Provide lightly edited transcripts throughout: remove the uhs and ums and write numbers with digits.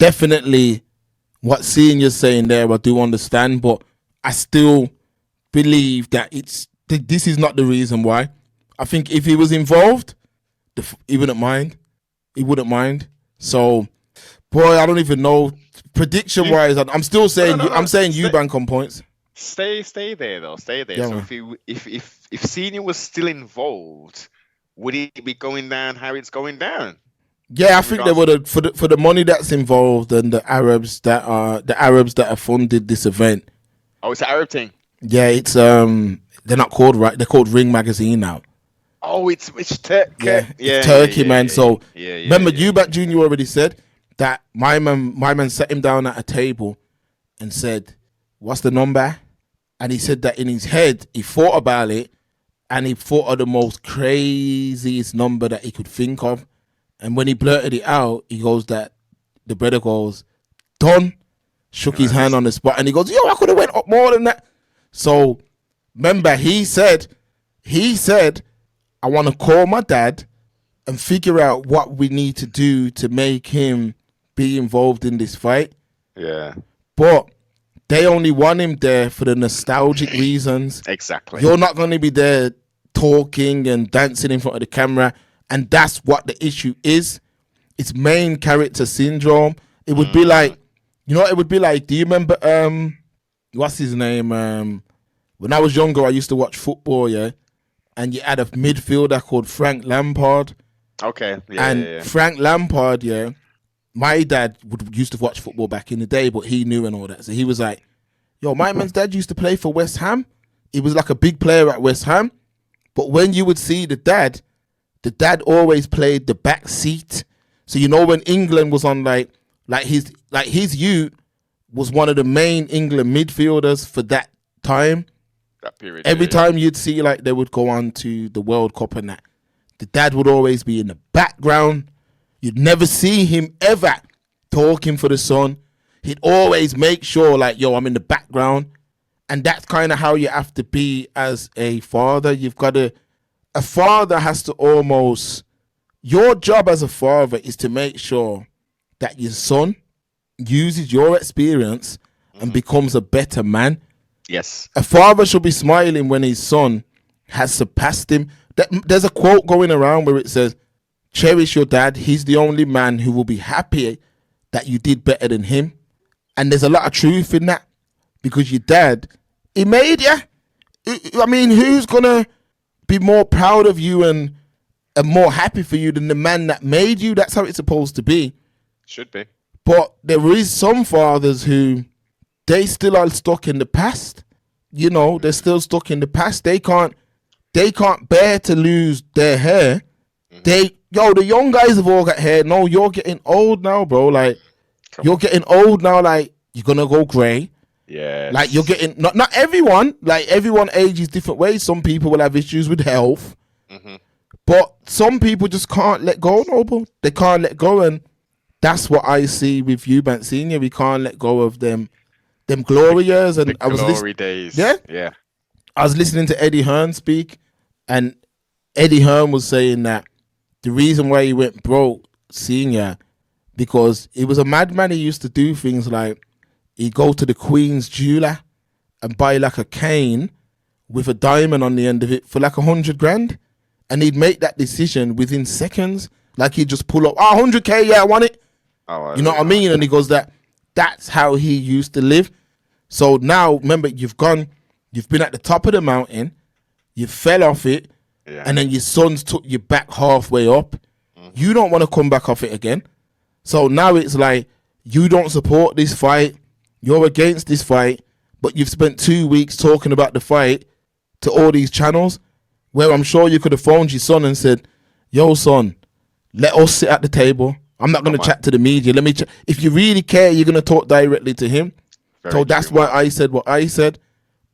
definitely what Senior's saying there, I do understand, but I still believe that this is not the reason why. I think if he was involved, he wouldn't mind. He wouldn't mind. So, boy, I don't even know. Prediction wise, I'm still saying I'm saying Eubank on points. Stay there though. Stay there. Yeah, so man. if Senior was still involved, would it be going down how it's going down? Yeah, I think they would have for the money that's involved and the Arabs that have funded this event. Oh, it's an Arab thing. Yeah, it's they're not called right. They're called Ring Magazine now. Oh, it's Turkey. Yeah, it's Turkey, man. So remember, Eubank Junior already said that my man sat him down at a table and said, "What's the number?" And he said that in his head, he thought about it, and he thought of the most craziest number that he could think of. And when he blurted it out, he goes that the brother goes, "Done." Shook his hand on the spot, and he goes, "Yo, I could have went up more than that." So remember, he said, "I want to call my dad and figure out what we need to do to make him be involved in this fight." Yeah. But they only want him there for the nostalgic reasons. Exactly. You're not going to be there talking and dancing in front of the camera. And that's what the issue is. It's main character syndrome. It would be like, it would be like, do you remember, what's his name? When I was younger, I used to watch football, yeah? And you had a midfielder called Frank Lampard. Okay. Frank Lampard, yeah, my dad used to watch football back in the day, but he knew and all that. So he was like, yo, my man's dad used to play for West Ham. He was like a big player at West Ham. But when you would see the dad always played the back seat. So when England was on like his youth was one of the main England midfielders for that time. That period. Every time you'd see like they would go on to the World Cup and that, the dad would always be in the background. You'd never see him ever talking for the son. He'd always make sure like, yo, I'm in the background. And that's kind of how you have to be as a father. A father has to your job as a father is to make sure that your son uses your experience and becomes a better man. Yes. A father should be smiling when his son has surpassed him. There's a quote going around where it says, cherish your dad. He's the only man who will be happy that you did better than him. And there's a lot of truth in that because your dad, he made you. I mean, who's going to be more proud of you and more happy for you than the man that made you? That's how it's supposed to be. Should be. But there is some fathers who they still are stuck in the past. They're still stuck in the past. They can't bear to lose their hair. The young guys have all got hair. No, you're getting old now, bro. Like, you're getting old now. Like, you're gonna go grey. Yeah. Like, you're getting not everyone. Like, everyone ages different ways. Some people will have issues with health, but some people just can't let go. No, bro. They can't let go, and that's what I see with Eubank Senior. We can't let go of them glory years. And I was glory days. Yeah. I was listening to Eddie Hearn speak, and Eddie Hearn was saying that the reason why he went broke, Senior, because he was a madman. He used to do things like he'd go to the Queen's jeweler and buy like a cane with a diamond on the end of it for like 100 grand. And he'd make that decision within seconds. Like he'd just pull up, 100K, yeah, I want it. You know what I mean? And he goes that's how he used to live. So now, remember, you've been at the top of the mountain, you fell off it, and then your sons took you back halfway up. You don't want to come back off it again. So now it's like, you don't support this fight, you're against this fight, but you've spent 2 weeks talking about the fight to all these channels, where I'm sure you could have phoned your son and said, yo, son, let us sit at the table. I'm not going to chat to the media. If you really care, you're going to talk directly to him. So that's why I said what I said.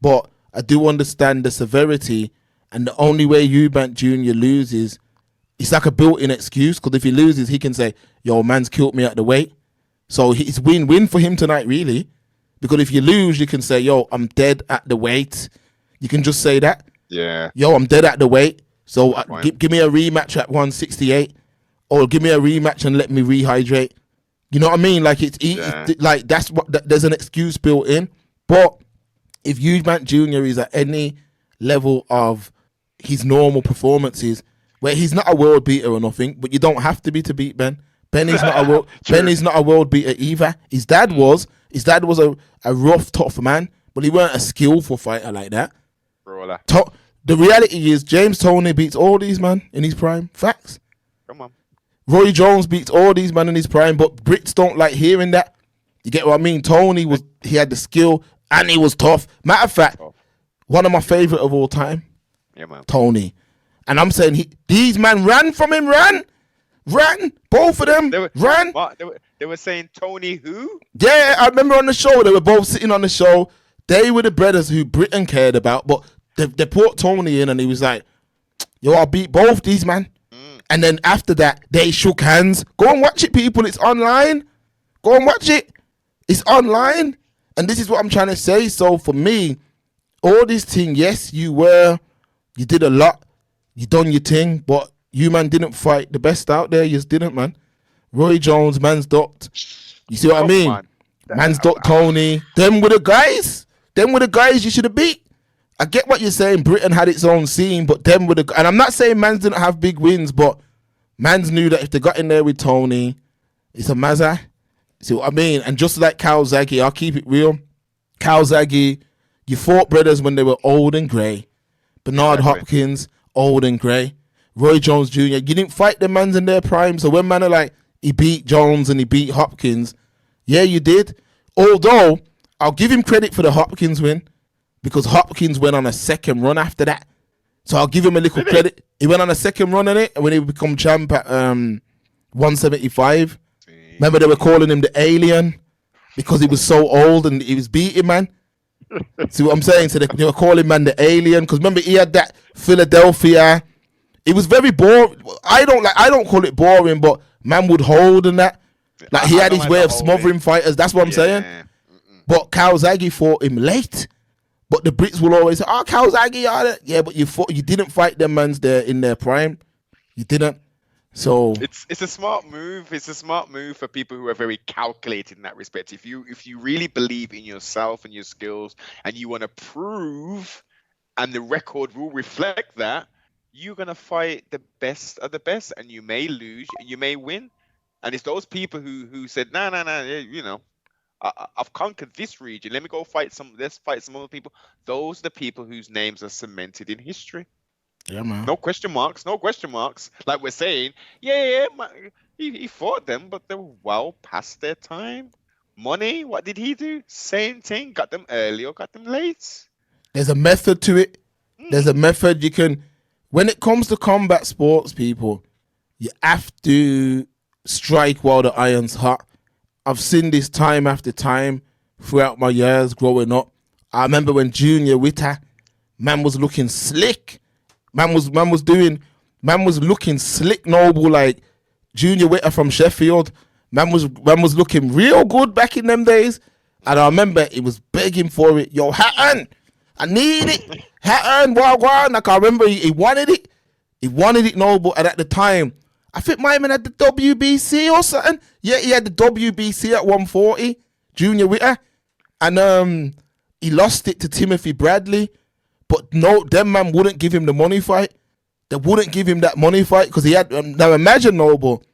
But I do understand the severity, and the only way Eubank Jr. loses, it's like a built-in excuse, because if he loses, he can say, yo, man's killed me at the weight. So it's win-win for him tonight, really. Because if you lose, you can say, yo, I'm dead at the weight. You can just say that. Yeah. Yo, I'm dead at the weight. So give me a rematch at 168, or give me a rematch and let me rehydrate. You know what I mean? Like like that's what there's an excuse built in. But if Eubank Junior is at any level of his normal performances, where he's not a world beater or nothing, but you don't have to be to beat Ben. Ben is not a world. Ben is not a world beater either. His dad was. His dad was a rough, tough man, but he weren't a skillful fighter like that. Brawler. The reality is, James Toney beats all these man in his prime. Facts. Come on. Roy Jones beats all these men in his prime, but Brits don't like hearing that. You get what I mean? Tony he had the skill and he was tough. Matter of fact, one of my favorite of all time. Yeah, man. Tony. And I'm saying these men ran from him, ran, both of them ran. What? They were saying Tony who? Yeah, I remember on the show, they were both sitting on the show. They were the brothers who Britain cared about, but they put Tony in and he was like, yo, I'll beat both these men. And then after that, they shook hands. Go and watch it, people. It's online. Go and watch it. It's online. And this is what I'm trying to say. So for me, all this thing, yes, you did a lot. You done your thing, but you, man, didn't fight the best out there. You just didn't, man. Roy Jones, man's ducked. You see what I mean? Man's ducked Tony. Them were the guys. Them were the guys you should have beat. I get what you're saying. Britain had its own scene, but them were the... And I'm not saying Mans didn't have big wins, but Mans knew that if they got in there with Tony, it's a mazza. See what I mean? And just like Calzaghe, I'll keep it real. Calzaghe, you fought brothers when they were old and grey. Bernard Hopkins, old and grey. Roy Jones Jr., you didn't fight the Mans in their prime. So when man are like, he beat Jones and he beat Hopkins, yeah, you did. Although, I'll give him credit for the Hopkins win, because Hopkins went on a second run after that. So I'll give him a little credit. He went on a second run on it, and when he become champ at 175. Remember they were calling him the alien because he was so old and he was beating, man. See what I'm saying? So they were calling man the alien, because remember he had that Philadelphia. It was very boring. I don't call it boring, but man would hold and that. Like he had his way of smothering fighters. That's what I'm saying. But Calzaghe fought him late. But the Brits will always say, "Oh, Calzaghe, yeah, but you didn't fight them mans there in their prime. You didn't." So it's a smart move. It's a smart move for people who are very calculated in that respect. If you really believe in yourself and your skills, and you want to prove, and the record will reflect that, you're gonna fight the best of the best, and you may lose, you may win. And it's those people who said, "No, you know, I've conquered this region. Let me go fight let's fight some other people." Those are the people whose names are cemented in history. Yeah, man. No question marks. Like we're saying, yeah, he fought them, but they were well past their time. Money, what did he do? Same thing. Got them early or got them late. There's a method to it. There's a method you can... When it comes to combat sports, people, you have to strike while the iron's hot. I've seen this time after time throughout my years growing up. I remember when Junior Witter, man was looking slick. Man was looking slick, noble, like Junior Witter from Sheffield. Man was looking real good back in them days. And I remember he was begging for it. Yo, Hatton, I need it. Hatton, wagwan. Like I remember he wanted it. He wanted it, noble. And at the time, I think my man had the WBC or something. Yeah, he had the WBC at 140, Junior Witter. And he lost it to Timothy Bradley. But no, them man wouldn't give him the money fight. They wouldn't give him that money fight because he had... now imagine, noble,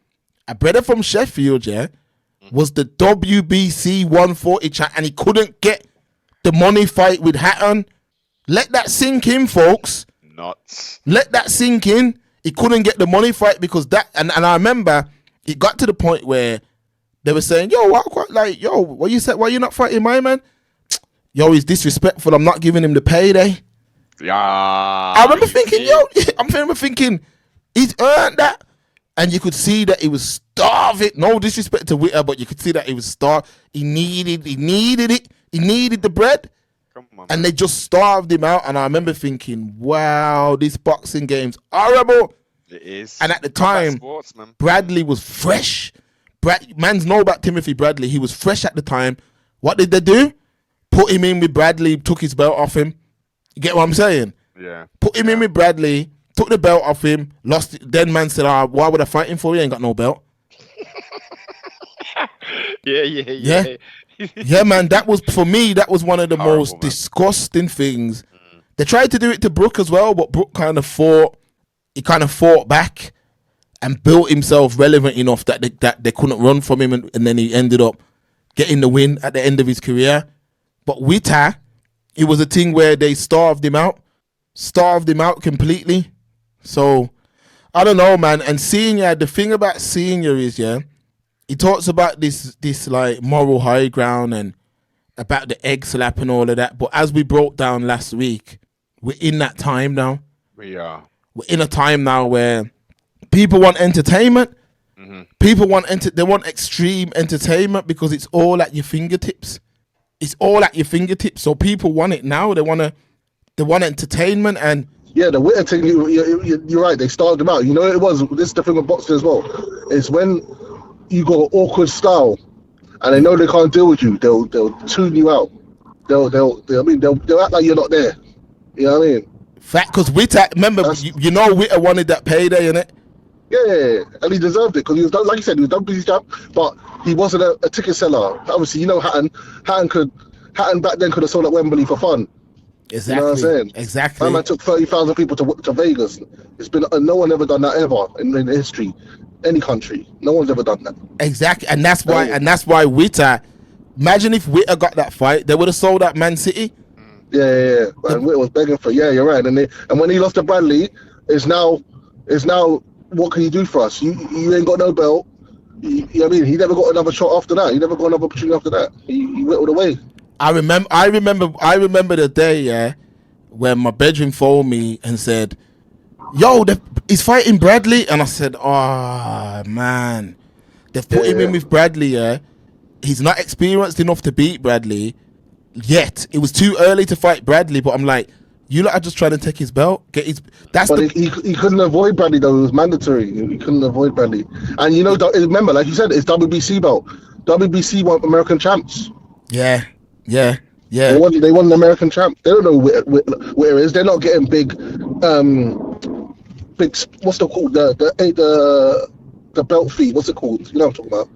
a brother from Sheffield, yeah, was the WBC 140 champ, and he couldn't get the money fight with Hatton. Let that sink in, folks. Nuts. Let that sink in. He couldn't get the money fight because that... And I remember it got to the point where they were saying, yo, what you said? Why you not fighting my man? Yo, he's disrespectful. I'm not giving him the payday. Yeah. I remember thinking, he's earned that. And you could see that he was starving. No disrespect to Witter, but you could see that he was starved. He needed it. He needed the bread. Come on, and they just starved him out. And I remember thinking, wow, this boxing game's horrible. It is. And at the time, sports, man. Bradley was fresh. Mans know about Timothy Bradley. He was fresh at the time. What did they do? Put him in with Bradley, took his belt off him. You get what I'm saying? Yeah. Put him in with Bradley, took the belt off him, lost it. Then man said, why would I fight him for? He ain't got no belt. Yeah. Yeah, man, that was, for me, that was one of the Horrible, most man. disgusting things. They tried to do it to Brooke as well, but Brooke kind of fought back and built himself relevant enough that they couldn't run from him, and then he ended up getting the win at the end of his career. But Witter, it was a thing where they starved him out completely. So, I don't know, man. And Senior, the thing about Senior is, he talks about this like moral high ground and about the egg slap and all of that. But as we broke down last week, we're in that time now. We are. We're in a time now where people want entertainment. People want they want extreme entertainment because it's all at your fingertips. It's all at your fingertips. So people want it now. They want entertainment. And yeah, the Witter thing. You're right. They started them out. You know, it was this is the thing with boxing as well. It's when you got an awkward style, and they know they can't deal with you. They'll tune you out. They'll act like you're not there. You know what I mean? Fact, because Witter, remember, you know, Witter wanted that payday, innit? Yeah, and he deserved it because he was, like you said, he was WBC champ, but he wasn't a ticket seller. Obviously, you know, Hatton back then could have sold at Wembley for fun. Exactly. You know what I'm saying? Exactly. My man took 30,000 people to Vegas. It's been no one ever done that ever in history, any country. No one's ever done that. Exactly, and that's why Witter. Imagine if Witter got that fight, they would have sold out Man City. Yeah. And Witter was begging for. Yeah, you're right. And when he lost to Bradley, it's now. What can you do for us? You ain't got no belt. You know what I mean? He never got another shot after that. He never got another opportunity after that. He whittled away. I remember the day, when my bedroom phoned me and said, "Yo, he's fighting Bradley," and I said, "Oh man, they've put him in with Bradley. He's not experienced enough to beat Bradley yet. It was too early to fight Bradley." But I'm like, you lot are just trying to take his belt. He couldn't avoid Bradley though. It was mandatory. He couldn't avoid Bradley. And you know, remember, like you said, it's WBC belt. WBC want American champs. Yeah. They want an American champ. They don't know where it is. They're not getting big. What's it called? The belt fee. What's it called? You know what I'm talking about?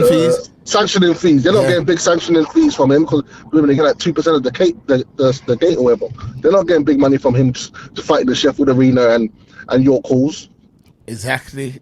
Fees. Sanctioning fees. They're not getting big sanctioning fees from him because they get like 2% of the gate or whatever. They're not getting big money from him to fight in the Sheffield Arena and York Halls. Exactly.